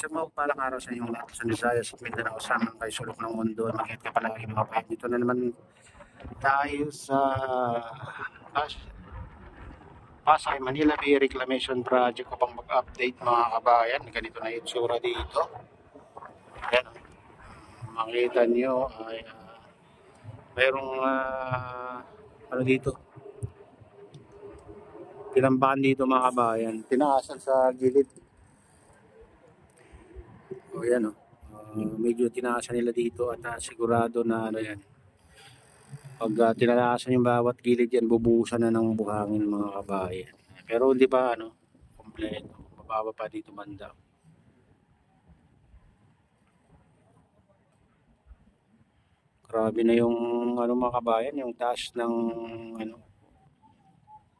Isang mapagpalang araw sa inyong lahat sa Visayas at Mindanao, samang kayo sulok ng mundo. Makikita ka palagi mga kabayan. Dito na naman tayo sa Pasay, Manila Bay Reclamation Project upang mag-update mga kabayan. Ganito na yung tsura dito. Ayan, makita nyo ay mayroong ano dito, tinambakan dito mga kabayan, tinaasan sa gilid. O yan o, medyo tinaasan nila dito at sigurado na ano yan, pag tinaasan yung bawat gilid yan, bubuhusan na ng buhangin mga kabayan. Pero hindi pa ano, kompleto, mababa pa dito banda. Grabe na yung ano mga kabayan, yung taas ng ano,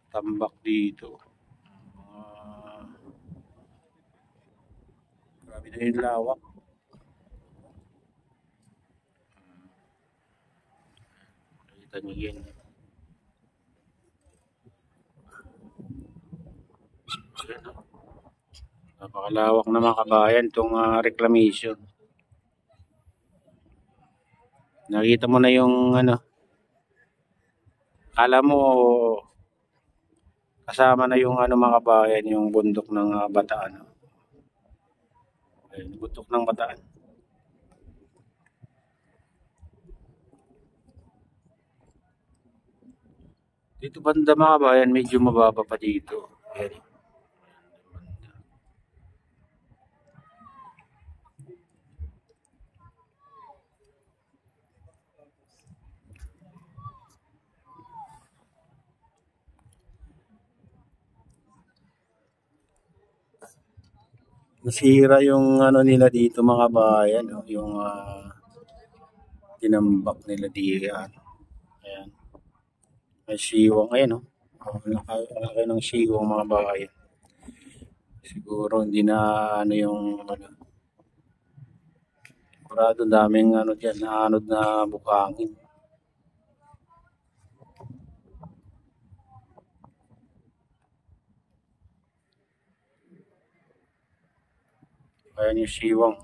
tambak dito. Grabe na yung lawak. Kita nyo yan. Napakalawak na mga kabayan itong reclamation. Nakita mo na yung ano, kala mo kasama na yung ano mga kabayan, yung bundok ng Bataan. Ayun, bundok ng Bataan. Dito banda mga kabayan, medyo mababa pa dito. Ayan. Nasira yung ano nila dito mga bayan, yung tinambak nila diyan. Ayan. May siwang, ayan laki ng siwang mga bayan. Siguro hindi na ano yung ano. Sigurado daming ano diyan, naanod na buhangin. Ayan yung siwang.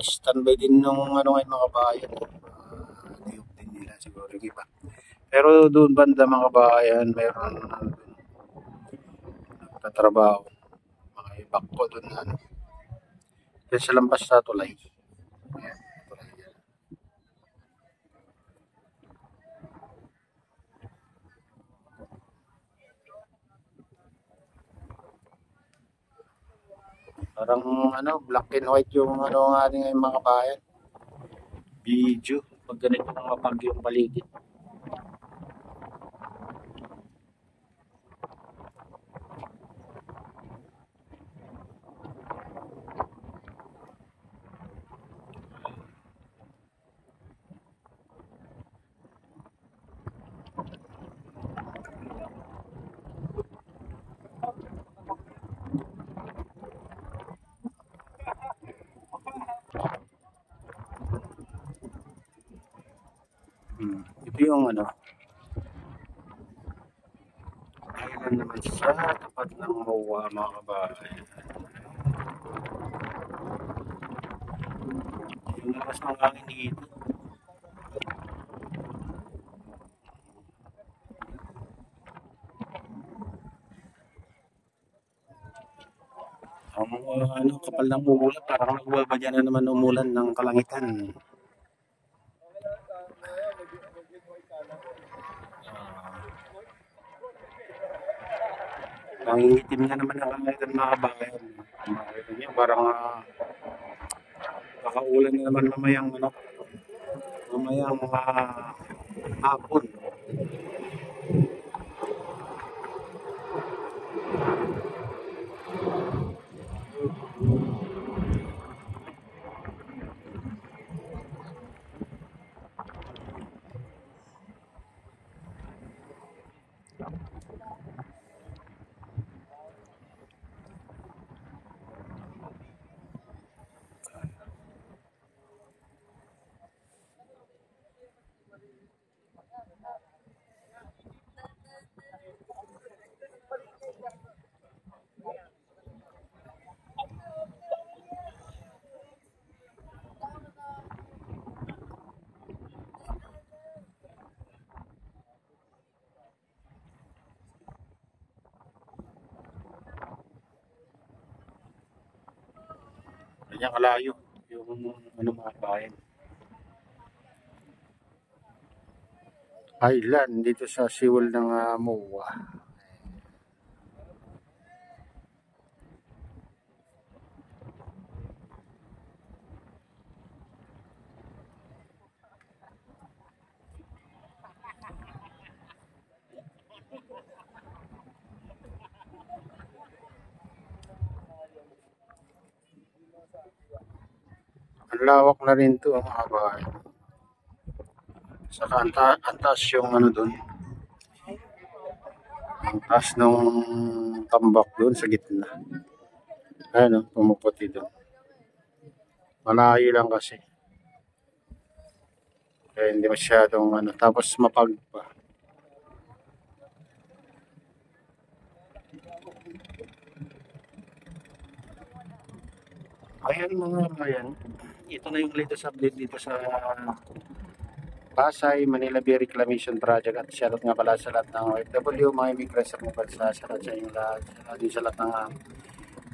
Standby din nung ano ngayon mga bayan. Niyog din nila siguro yung iba. Pero doon banda mga bayan, meron nagtatrabaho. Mga ibak po doon na ano. Yan sa lampas sa tulay. Ayan, tulay yan. Parang ano, black and white yung ano nga ngayon mga bayan. Video. Pag ganito ng mapag yung paligid. Ito yung ano, ayun naman sa tapat ng MOA mga kabayan. Yung lakas ng hangin dito. Ang ano, kapal ng umulan, parang nagbabadya na naman umulan ng kalangitan. Nangingitim na naman ang kanilang mga kabayan. Makikita niyo, parang kakaulan na naman mamayang mga hapon. Ganyan kalayo yung mga bayan. Highland dito sa siwol ng MOA. Ang lawak na rin to ang mga bayan. Saka ang taas yung doon. Ang taas ng tambak doon sa gitna. Ayan pumuputi doon. Malayo lang kasi. Kaya hindi masyadong tapos mapagpa. Ayan mga bayan. Ito na yung latest update dito sa Pasay, Manila Bay Reclamation Project at shoutout nga pala sa lahat ng OFW, mga immigrants sa mga bansa, shoutout sa inyo lahat, shoutout din sa lahat ng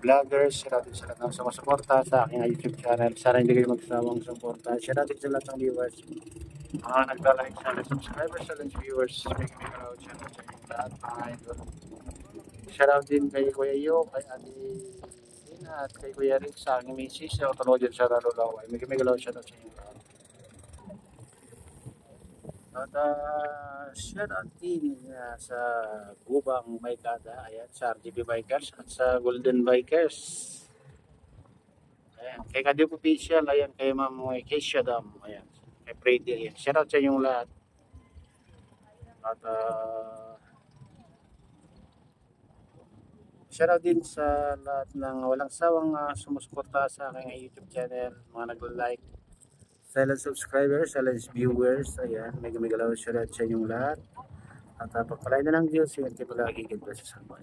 vloggers, shoutout din sa lahat ng sumusuporta sa aking YouTube channel. Sana hindi kayo magsawang suporta. Shoutout din sa lahat ng viewers, mga nagla-like, sa subscribers, sa viewers, make me proud, shoutout sa inyo lahat, mga idol. Shoutout din kay Kuya Yo, kay Ate Dina, at kay Kuya Rick sa aking misis, sa Otologyan sa Ralulaway. Make me proud, shoutout sa inyo lahat. At shoutout din sa Gubang Maykada, ayan, sa RGB Bikers at sa Golden Bikers. Ayan, kay Kadip Official, ayan, kay Ma'am Keisha Dam, ayan, kay Freddy, ayan. Shoutout sa inyong lahat. At shoutout din sa lahat ng walang sawang sumusuporta sa aking YouTube channel, mga nagla-like, silent subscribers, silent viewers, ayan, mega love shoutout sa inyong lahat. At pagpalain na ng Diyos, ingat kayo palagi, God bless sa buhay.